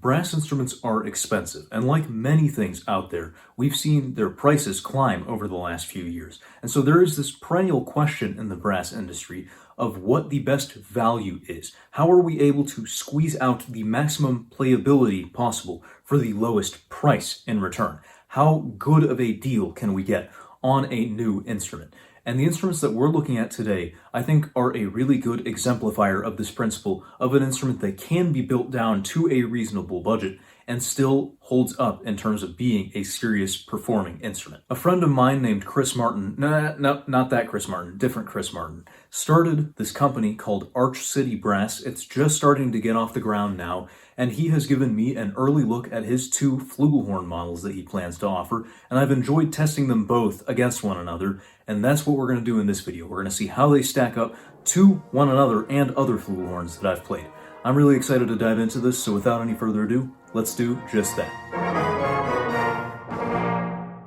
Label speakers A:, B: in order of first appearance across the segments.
A: Brass instruments are expensive, and like many things out there, we've seen their prices climb over the last few years. And so there is this perennial question in the brass industry of what the best value is. How are we able to squeeze out the maximum playability possible for the lowest price in return? How good of a deal can we get on a new instrument? And the instruments that we're looking at today, I think, are a really good exemplifier of this principle of an instrument that can be built down to a reasonable budget and still holds up in terms of being a serious performing instrument. A friend of mine named Chris Martin, not that Chris Martin, different Chris Martin, started this company called Arch City Brass. It's just starting to get off the ground now, and he has given me an early look at his two Flugelhorn models that he plans to offer, and I've enjoyed testing them both against one another, and that's what we're going to do in this video. We're going to see how they stack up to one another and other Flugelhorns that I've played. I'm really excited to dive into this, so without any further ado, let's do just that.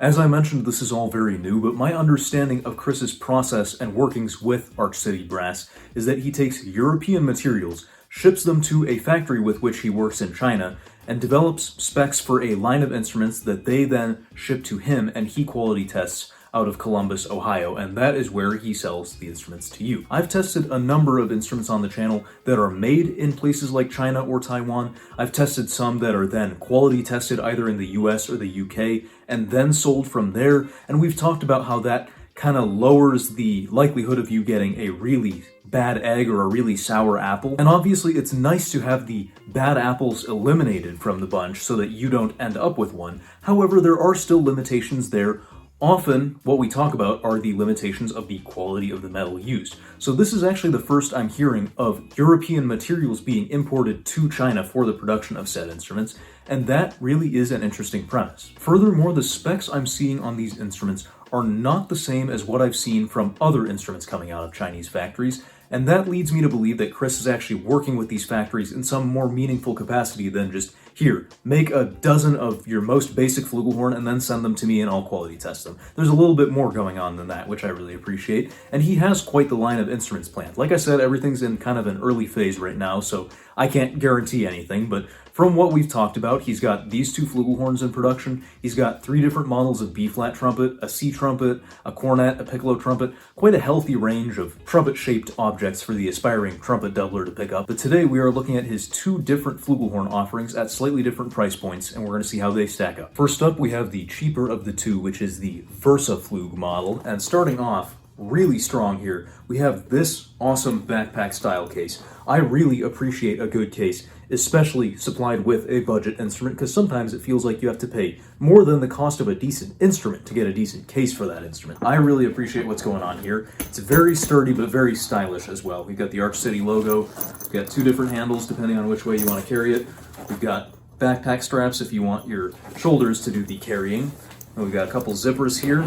A: As I mentioned, this is all very new, but my understanding of Chris's process and workings with Arch City Brass is that he takes European materials, ships them to a factory with which he works in China, and develops specs for a line of instruments that they then ship to him and he quality tests out of Columbus, Ohio, and that is where he sells the instruments to you. I've tested a number of instruments on the channel that are made in places like China or Taiwan. I've tested some that are then quality tested either in the US or the UK and then sold from there, and we've talked about how that kind of lowers the likelihood of you getting a really bad egg or a really sour apple. And obviously it's nice to have the bad apples eliminated from the bunch so that you don't end up with one. However, there are still limitations there. Often, what we talk about are the limitations of the quality of the metal used. So this is actually the first I'm hearing of European materials being imported to China for the production of said instruments, and that really is an interesting premise. Furthermore, the specs I'm seeing on these instruments are not the same as what I've seen from other instruments coming out of Chinese factories, and that leads me to believe that Chris is actually working with these factories in some more meaningful capacity than just, here, make a dozen of your most basic flugelhorn and then send them to me and I'll quality test them. There's a little bit more going on than that, which I really appreciate, and he has quite the line of instruments planned. Like I said, everything's in kind of an early phase right now, so I can't guarantee anything, but from what we've talked about, he's got these two flugelhorns in production, he's got 3 different models of B-flat trumpet, a C trumpet, a cornet, a piccolo trumpet, quite a healthy range of trumpet-shaped objects for the aspiring trumpet doubler to pick up. But today we are looking at his 2 different flugelhorn offerings at slightly different price points, and we're going to see how they stack up. First up, we have the cheaper of the two, which is the Versaflug model, and starting off really strong here, we have this awesome backpack style case. I really appreciate a good case, especially supplied with a budget instrument, because sometimes it feels like you have to pay more than the cost of a decent instrument to get a decent case for that instrument. I really appreciate what's going on here. It's very sturdy, but very stylish as well. We've got the Arch City logo. We've got 2 different handles depending on which way you want to carry it. We've got backpack straps if you want your shoulders to do the carrying. And we've got a couple zippers here.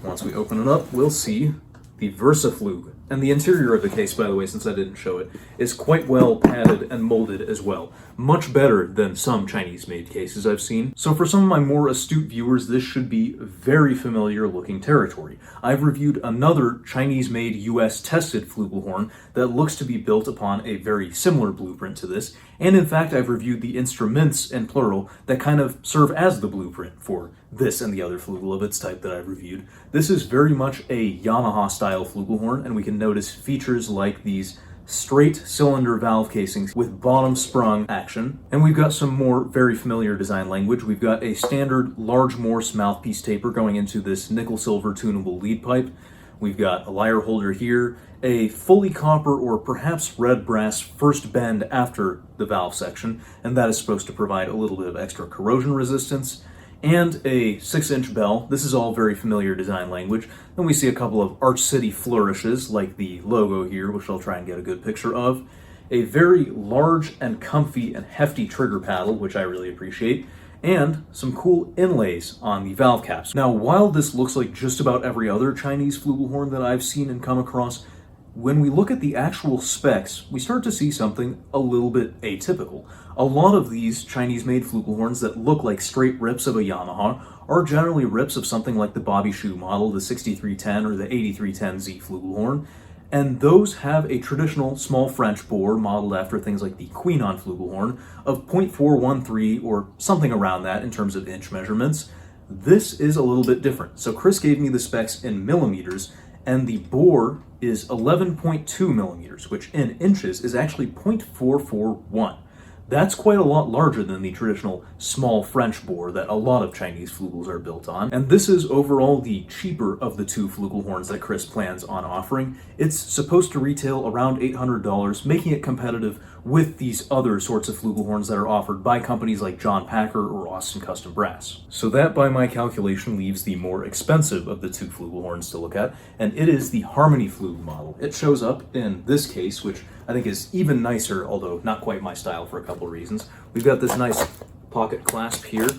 A: Once we open it up, we'll see the Versaflug. And the interior of the case, by the way, since I didn't show it, is quite well padded and molded as well. Much better than some Chinese-made cases I've seen. So for some of my more astute viewers, this should be very familiar looking territory. I've reviewed another Chinese-made US-tested flugelhorn that looks to be built upon a very similar blueprint to this, and in fact I've reviewed the instruments in plural that kind of serve as the blueprint for this and the other flugel of its type that I've reviewed. This is very much a Yamaha style flugelhorn, and we can notice features like these straight cylinder valve casings with bottom sprung action. And we've got some more very familiar design language. We've got a standard large Morse mouthpiece taper going into this nickel silver tunable lead pipe. We've got a lyre holder here, a fully copper or perhaps red brass first bend after the valve section, and that is supposed to provide a little bit of extra corrosion resistance, and a 6-inch bell. This is all very familiar design language. Then we see a couple of Arch City flourishes, like the logo here, which I'll try and get a good picture of. A very large and comfy and hefty trigger paddle, which I really appreciate, and some cool inlays on the valve caps. Now, while this looks like just about every other Chinese flugelhorn that I've seen and come across, when we look at the actual specs, we start to see something a little bit atypical. A lot of these Chinese-made flugelhorns that look like straight rips of a Yamaha are generally rips of something like the Bobby Shoe model, the 6310 or the 8310Z flugelhorn, and those have a traditional small French bore modeled after things like the Queenon flugelhorn of 0.413 or something around that in terms of inch measurements. This is a little bit different. So Chris gave me the specs in millimeters, and the bore is 11.2 millimeters, which in inches is actually 0.441. That's quite a lot larger than the traditional small French bore that a lot of Chinese flugels are built on. And this is overall the cheaper of the two flugelhorns that Chris plans on offering. It's supposed to retail around $800, making it competitive with these other sorts of flugelhorns that are offered by companies like John Packer or Austin Custom Brass. So that, by my calculation, leaves the more expensive of the two flugelhorns to look at, and it is the Harmonyflug model. It shows up in this case, which I think is even nicer, although not quite my style for a couple of reasons. We've got this nice pocket clasp here,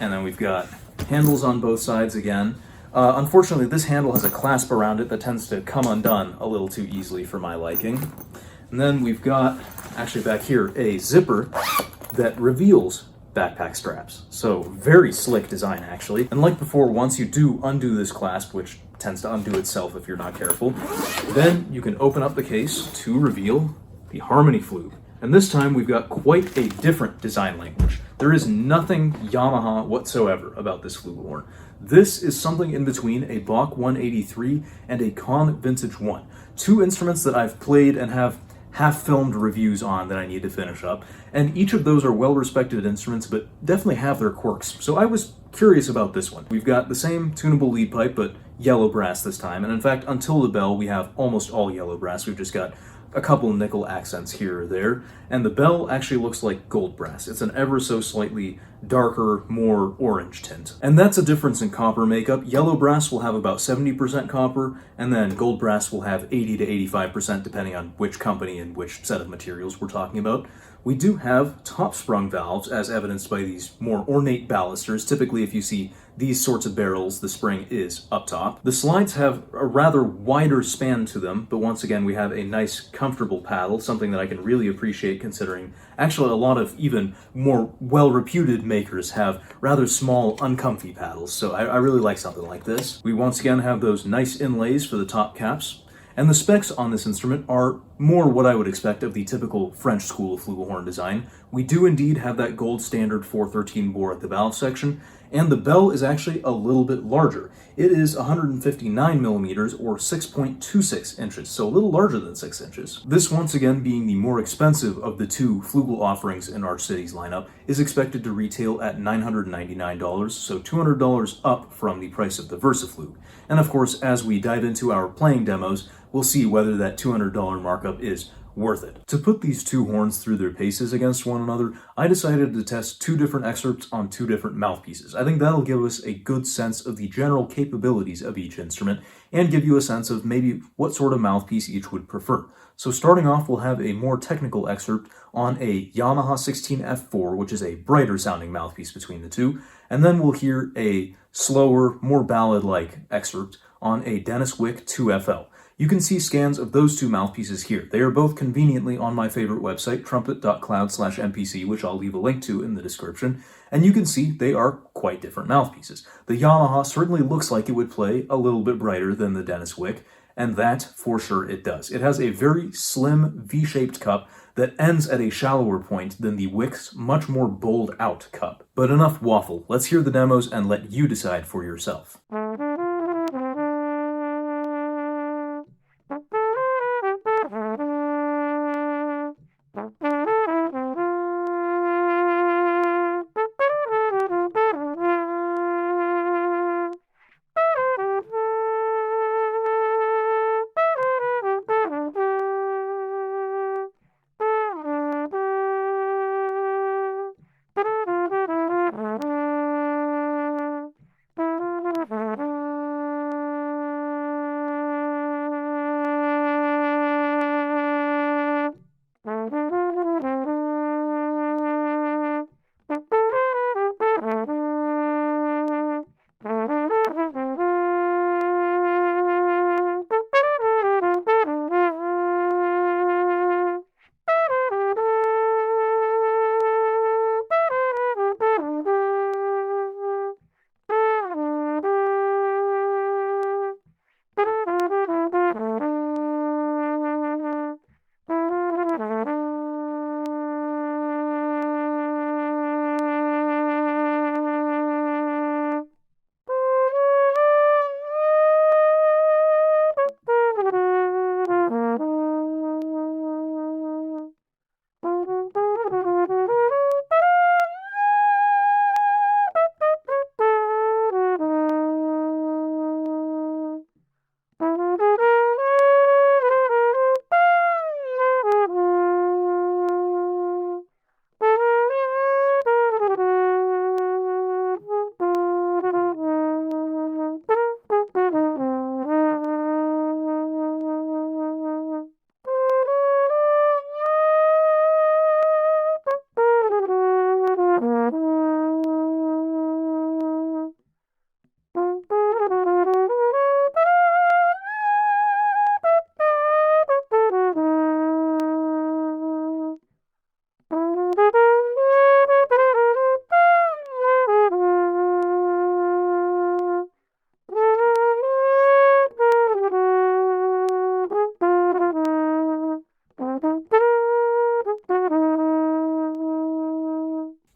A: and then we've got handles on both sides again. Unfortunately, this handle has a clasp around it that tends to come undone a little too easily for my liking. And then we've got, actually back here, a zipper that reveals backpack straps. So very slick design, actually. And like before, once you do undo this clasp, which tends to undo itself if you're not careful, then you can open up the case to reveal the Harmonyflug. And this time we've got quite a different design language. There is nothing Yamaha whatsoever about this flugelhorn. This is something in between a Bach 183 and a Conn Vintage One. Two instruments that I've played and have half-filmed reviews on that I need to finish up, and each of those are well-respected instruments, but definitely have their quirks. So I was curious about this one. We've got the same tunable lead pipe, but yellow brass this time, and in fact, until the bell, we have almost all yellow brass. We've just got a couple nickel accents here or there, and the bell actually looks like gold brass. It's an ever so slightly darker, more orange tint. And that's a difference in copper makeup. Yellow brass will have about 70% copper, and then gold brass will have 80 to 85% depending on which company and which set of materials we're talking about. We do have top sprung valves as evidenced by these more ornate balusters. Typically, if you see these sorts of barrels, the spring is up top. The slides have a rather wider span to them, but once again, we have a nice, comfortable paddle, something that I can really appreciate considering actually a lot of even more well-reputed makers have rather small, uncomfy paddles, so I really like something like this. We once again have those nice inlays for the top caps, and the specs on this instrument are more what I would expect of the typical French school of flugelhorn design. We do indeed have that gold standard 413 bore at the valve section, and the bell is actually a little bit larger. It is 159 millimeters or 6.26 inches, so a little larger than 6 inches. This, once again, being the more expensive of the two flugel offerings in Arch City's lineup, is expected to retail at $999, so $200 up from the price of the Versaflug. And of course, as we dive into our playing demos, we'll see whether that $200 markup is worth it. To put these two horns through their paces against one another, I decided to test two different excerpts on two different mouthpieces. I think that'll give us a good sense of the general capabilities of each instrument and give you a sense of maybe what sort of mouthpiece each would prefer. So starting off, we'll have a more technical excerpt on a Yamaha 16F4, which is a brighter sounding mouthpiece between the two, and then we'll hear a slower, more ballad-like excerpt on a Dennis Wick 2FL. You can see scans of those two mouthpieces here. They are both conveniently on my favorite website, trumpet.cloud/mpc, which I'll leave a link to in the description, and you can see they are quite different mouthpieces. The Yamaha certainly looks like it would play a little bit brighter than the Dennis Wick, and that, for sure, it does. It has a very slim V-shaped cup that ends at a shallower point than the Wick's much more bowled-out cup. But enough waffle. Let's hear the demos and let you decide for yourself.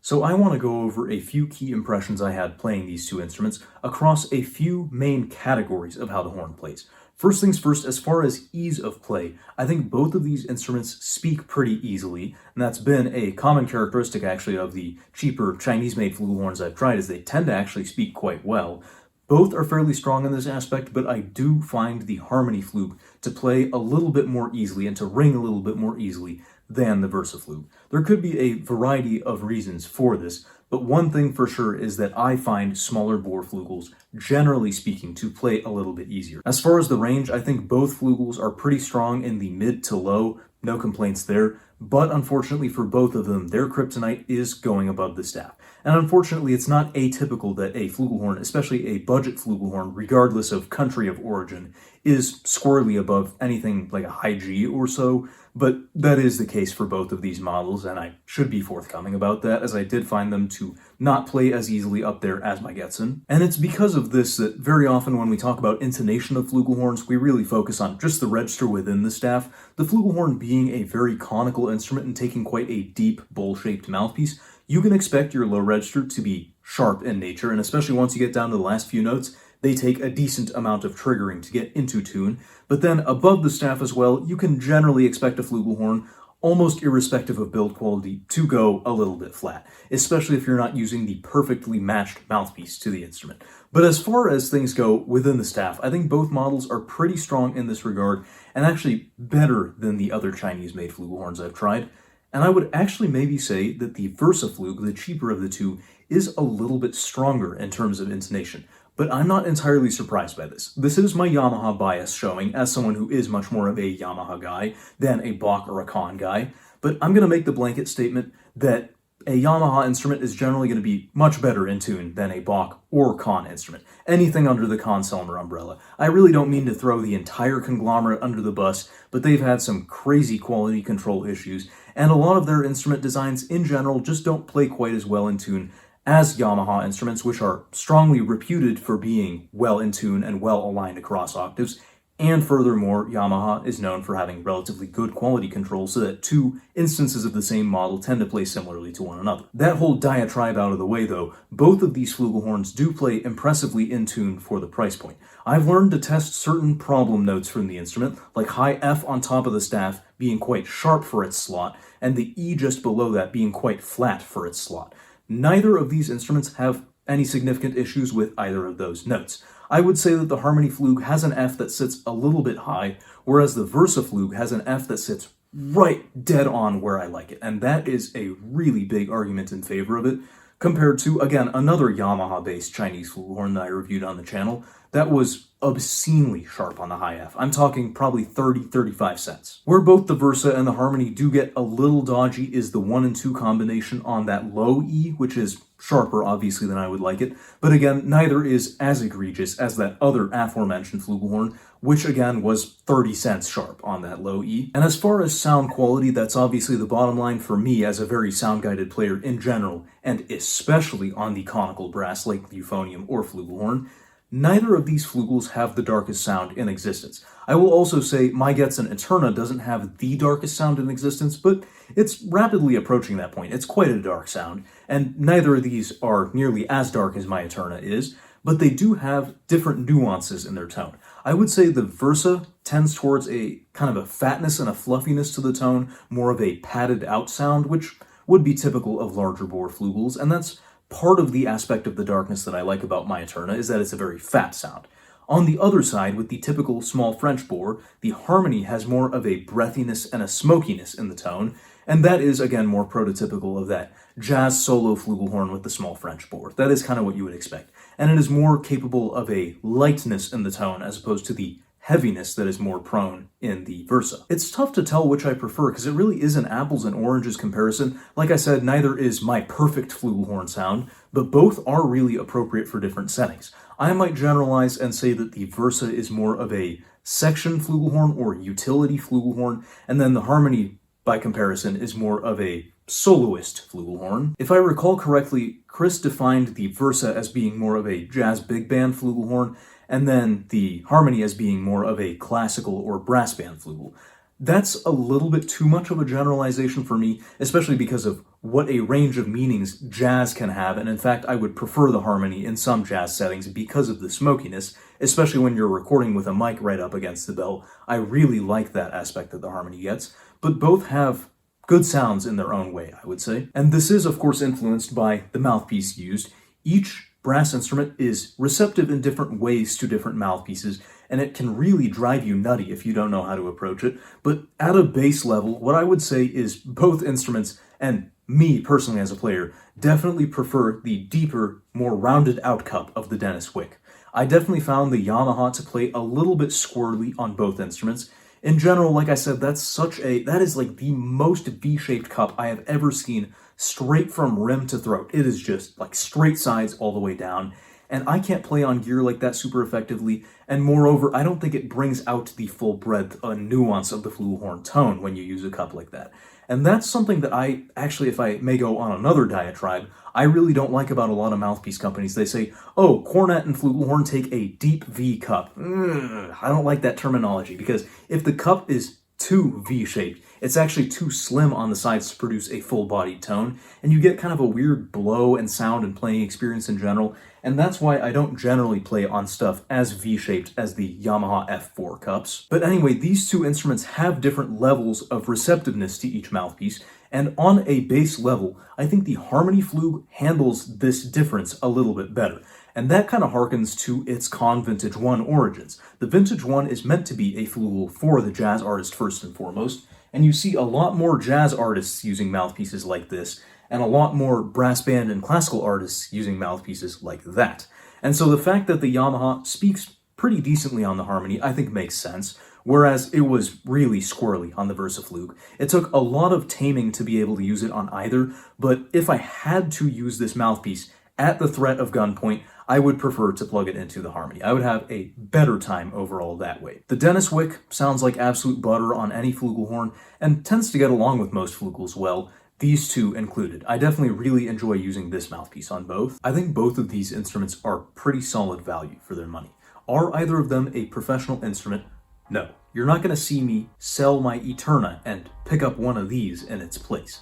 A: So I want to go over a few key impressions I had playing these two instruments across a few main categories of how the horn plays. First things first, as far as ease of play, I think both of these instruments speak pretty easily, and that's been a common characteristic actually of the cheaper Chinese-made flugelhorns I've tried, is they tend to actually speak quite well. Both are fairly strong in this aspect, but I do find the Harmonyflug to play a little bit more easily and to ring a little bit more easily than the Versaflug. There could be a variety of reasons for this, but one thing for sure is that I find smaller bore flugels, generally speaking, to play a little bit easier. As far as the range, I think both flugels are pretty strong in the mid to low, no complaints there, but unfortunately for both of them, their kryptonite is going above the staff. And unfortunately, it's not atypical that a flugelhorn, especially a budget flugelhorn, regardless of country of origin, is squarely above anything like a high G or so, but that is the case for both of these models, and I should be forthcoming about that, as I did find them to not play as easily up there as my Getzen. And it's because of this that very often when we talk about intonation of flugelhorns, we really focus on just the register within the staff, the flugelhorn being a very conical instrument and taking quite a deep, bowl-shaped mouthpiece. You can expect your low register to be sharp in nature, and especially once you get down to the last few notes, they take a decent amount of triggering to get into tune. But then above the staff as well, you can generally expect a flugelhorn, almost irrespective of build quality, to go a little bit flat, especially if you're not using the perfectly matched mouthpiece to the instrument. But as far as things go within the staff, I think both models are pretty strong in this regard, and actually better than the other Chinese-made flugelhorns I've tried. And I would actually maybe say that the Versaflug, the cheaper of the two, is a little bit stronger in terms of intonation. But I'm not entirely surprised by this. This is my Yamaha bias showing as someone who is much more of a Yamaha guy than a Bach or a Conn guy. But I'm going to make the blanket statement that a Yamaha instrument is generally going to be much better in tune than a Bach or Conn instrument. Anything under the Conn-Selmer umbrella. I really don't mean to throw the entire conglomerate under the bus, but they've had some crazy quality control issues, and a lot of their instrument designs in general just don't play quite as well in tune as Yamaha instruments, which are strongly reputed for being well in tune and well aligned across octaves. And furthermore, Yamaha is known for having relatively good quality control so that two instances of the same model tend to play similarly to one another. That whole diatribe out of the way though, both of these flugelhorns do play impressively in tune for the price point. I've learned to test certain problem notes from the instrument, like high F on top of the staff being quite sharp for its slot, and the E just below that being quite flat for its slot. Neither of these instruments have any significant issues with either of those notes. I would say that the Harmonyflug has an F that sits a little bit high, whereas the Versaflug has an F that sits right dead on where I like it, and that is a really big argument in favor of it, compared to, again, another Yamaha-based Chinese flugelhorn that I reviewed on the channel that was obscenely sharp on the high F. I'm talking probably 30-35 cents. Where both the Versa and the Harmony do get a little dodgy is the 1 and 2 combination on that low E, which is sharper, obviously, than I would like it. But again, neither is as egregious as that other aforementioned flugelhorn, which again was 30 cents sharp on that low E. And as far as sound quality, that's obviously the bottom line for me as a very sound-guided player in general, and especially on the conical brass like the euphonium or flugelhorn. Neither of these flugels have the darkest sound in existence. I will also say my Getzen Eterna doesn't have the darkest sound in existence, but it's rapidly approaching that point. It's quite a dark sound, and neither of these are nearly as dark as my Eterna is, but they do have different nuances in their tone. I would say the Versa tends towards a kind of a fatness and a fluffiness to the tone, more of a padded out sound, which would be typical of larger bore flugels, and that's part of the aspect of the darkness that I like about my Eterna, is that it's a very fat sound. On the other side, with the typical small French bore, the Harmony has more of a breathiness and a smokiness in the tone, and that is, again, more prototypical of that jazz solo flugelhorn with the small French bore. That is kind of what you would expect. And it is more capable of a lightness in the tone as opposed to the heaviness that is more prone in the Versa. It's tough to tell which I prefer because it really is an apples and oranges comparison. Like I said, neither is my perfect flugelhorn sound, but both are really appropriate for different settings. I might generalize and say that the Versa is more of a section flugelhorn or utility flugelhorn, and then the Harmony, by comparison, is more of a soloist flugelhorn. If I recall correctly, Chris defined the Versa as being more of a jazz big band flugelhorn, and then the Harmony as being more of a classical or brass band flugel. That's a little bit too much of a generalization for me, especially because of what a range of meanings jazz can have, and in fact, I would prefer the harmony in some jazz settings because of the smokiness, especially when you're recording with a mic right up against the bell. I really like that aspect that the harmony gets, but both have good sounds in their own way, I would say. And this is, of course, influenced by the mouthpiece used. Each brass instrument is receptive in different ways to different mouthpieces, and it can really drive you nutty if you don't know how to approach it. But at a base level, what I would say is both instruments, and me personally as a player, definitely prefer the deeper, more rounded out cup of the Dennis Wick. I definitely found the Yamaha to play a little bit squirrely on both instruments. In general, like I said, that is like the most V-shaped cup I have ever seen, straight from rim to throat. It is just like straight sides all the way down. And I can't play on gear like that super effectively, and moreover, I don't think it brings out the full breadth and nuance of the flugelhorn tone when you use a cup like that. And that's something that I, actually, if I may go on another diatribe, I really don't like about a lot of mouthpiece companies. They say, oh, cornet and flugelhorn take a deep V cup. I don't like that terminology, because if the cup is too V-shaped, it's actually too slim on the sides to produce a full-bodied tone, and you get kind of a weird blow and sound and playing experience in general, and that's why I don't generally play on stuff as V-shaped as the Yamaha F4 cups. But anyway, these two instruments have different levels of receptiveness to each mouthpiece, and on a base level, I think the Harmonyflug handles this difference a little bit better. And that kind of harkens to its Conn Vintage One origins. The Vintage One is meant to be a flugel for the jazz artist first and foremost, and you see a lot more jazz artists using mouthpieces like this, and a lot more brass band and classical artists using mouthpieces like that. And so the fact that the Yamaha speaks pretty decently on the harmony, I think makes sense, whereas it was really squirrely on the Versaflug. It took a lot of taming to be able to use it on either, but if I had to use this mouthpiece at the threat of gunpoint, I would prefer to plug it into the harmony. I would have a better time overall that way. The Dennis Wick sounds like absolute butter on any flugelhorn, and tends to get along with most flugels well, these two included. I definitely really enjoy using this mouthpiece on both. I think both of these instruments are pretty solid value for their money. Are either of them a professional instrument? No. You're not going to see me sell my Eterna and pick up one of these in its place.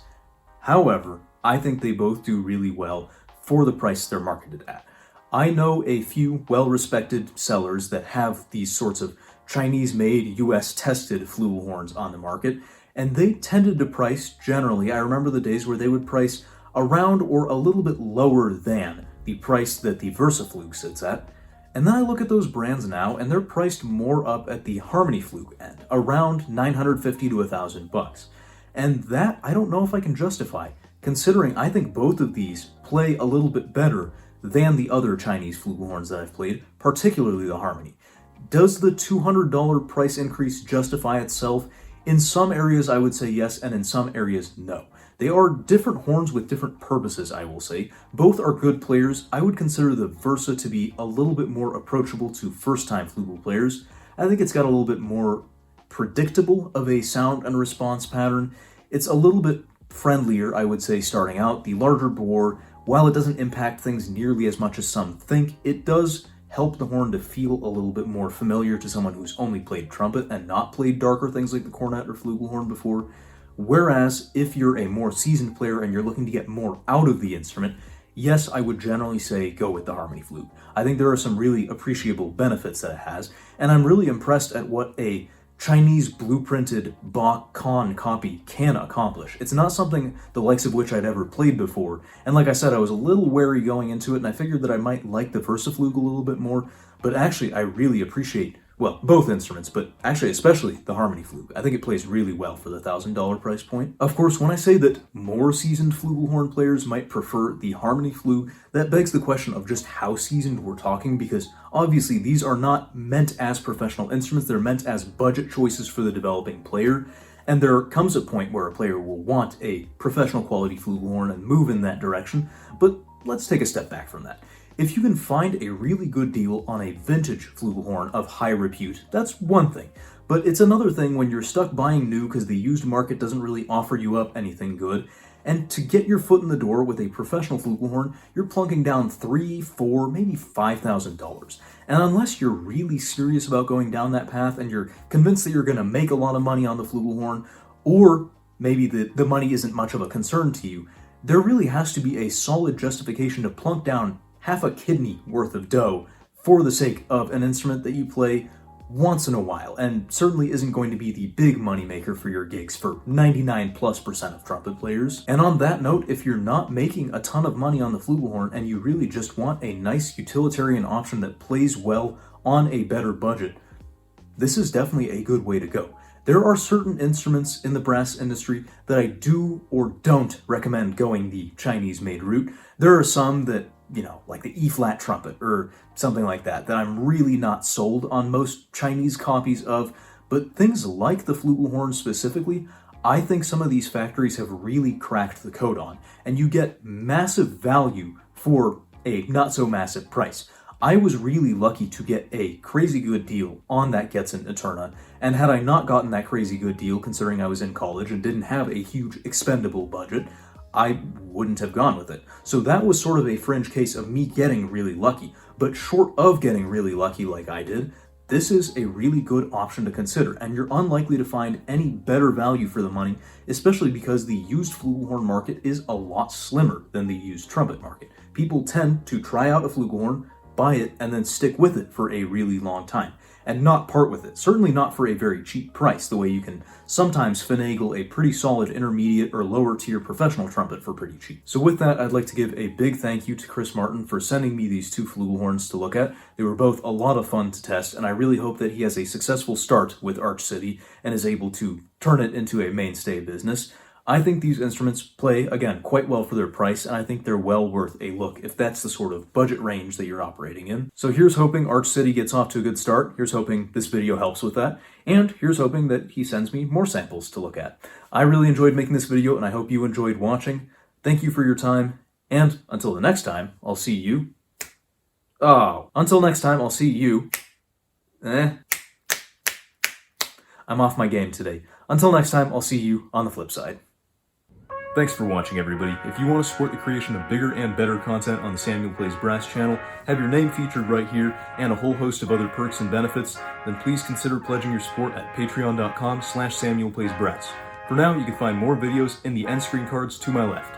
A: However, I think they both do really well for the price they're marketed at. I know a few well-respected sellers that have these sorts of Chinese-made, US-tested flugelhorns on the market, and they tended to price generally. I remember the days where they would price around or a little bit lower than the price that the Versaflug sits at. And then I look at those brands now, and they're priced more up at the Harmonyflug end, around $950 to $1,000. And that, I don't know if I can justify, considering I think both of these play a little bit better than the other Chinese flugelhorns that I've played, particularly the Harmony. Does the $200 price increase justify itself? In some areas I would say yes, and in some areas no. They are different horns with different purposes, I will say. Both are good players. I would consider the Versa to be a little bit more approachable to first-time flugel players. I think it's got a little bit more predictable of a sound and response pattern. It's a little bit friendlier, I would say, starting out. The larger bore, while it doesn't impact things nearly as much as some think, it does help the horn to feel a little bit more familiar to someone who's only played trumpet and not played darker things like the cornet or flugelhorn before. Whereas, if you're a more seasoned player and you're looking to get more out of the instrument, yes, I would generally say go with the Harmonyflug. I think there are some really appreciable benefits that it has, and I'm really impressed at what a Chinese blueprinted Bach Conn copy can accomplish. It's not something the likes of which I'd ever played before, and like I said, I was a little wary going into it, and I figured that I might like the Versaflug a little bit more, but actually I really appreciate, well, both instruments, but actually especially the Harmonyflug. I think it plays really well for the $1,000 price point. Of course, when I say that more seasoned flugelhorn players might prefer the Harmonyflug, that begs the question of just how seasoned we're talking, because obviously these are not meant as professional instruments, they're meant as budget choices for the developing player, and there comes a point where a player will want a professional quality flugelhorn and move in that direction, but let's take a step back from that. If you can find a really good deal on a vintage flugelhorn of high repute, that's one thing. But it's another thing when you're stuck buying new because the used market doesn't really offer you up anything good, And to get your foot in the door with a professional flugelhorn, you're plunking down $3,000, $4,000, maybe $5,000. And unless you're really serious about going down that path and you're convinced that you're going to make a lot of money on the flugelhorn, or maybe the money isn't much of a concern to you, there really has to be a solid justification to plunk down half a kidney worth of dough for the sake of an instrument that you play once in a while, and certainly isn't going to be the big money maker for your gigs for 99+% of trumpet players. And on that note, if you're not making a ton of money on the flugelhorn and you really just want a nice utilitarian option that plays well on a better budget, this is definitely a good way to go. There are certain instruments in the brass industry that I do or don't recommend going the Chinese-made route. There are some that, like the E-flat trumpet or something like that I'm really not sold on most Chinese copies of, but things like the flugelhorn specifically, I think some of these factories have really cracked the code on, and you get massive value for a not-so-massive price. I was really lucky to get a crazy good deal on that Getzen Eterna, and had I not gotten that crazy good deal, considering I was in college and didn't have a huge expendable budget, I wouldn't have gone with it. So that was sort of a fringe case of me getting really lucky. But short of getting really lucky like I did, this is a really good option to consider, and you're unlikely to find any better value for the money, especially because the used flugelhorn market is a lot slimmer than the used trumpet market. People tend to try out a flugelhorn, buy it, and then stick with it for a really long time, and not part with it. Certainly not for a very cheap price, the way you can sometimes finagle a pretty solid intermediate or lower tier professional trumpet for pretty cheap. So with that, I'd like to give a big thank you to Chris Martin for sending me these two flugelhorns to look at. They were both a lot of fun to test, and I really hope that he has a successful start with Arch City and is able to turn it into a mainstay business. I think these instruments play, again, quite well for their price, and I think they're well worth a look if that's the sort of budget range that you're operating in. So here's hoping Arch City gets off to a good start, here's hoping this video helps with that, and here's hoping that he sends me more samples to look at. I really enjoyed making this video, and I hope you enjoyed watching. Thank you for your time, and until the next time, I'll see you... until next time, I'll see you... I'm off my game today. Until next time, I'll see you on the flip side. Thanks for watching, everybody. If you want to support the creation of bigger and better content on the Samuel Plays Brass channel, have your name featured right here, and a whole host of other perks and benefits, then please consider pledging your support at patreon.com/SamuelPlaysBrass. For now, you can find more videos in the end screen cards to my left.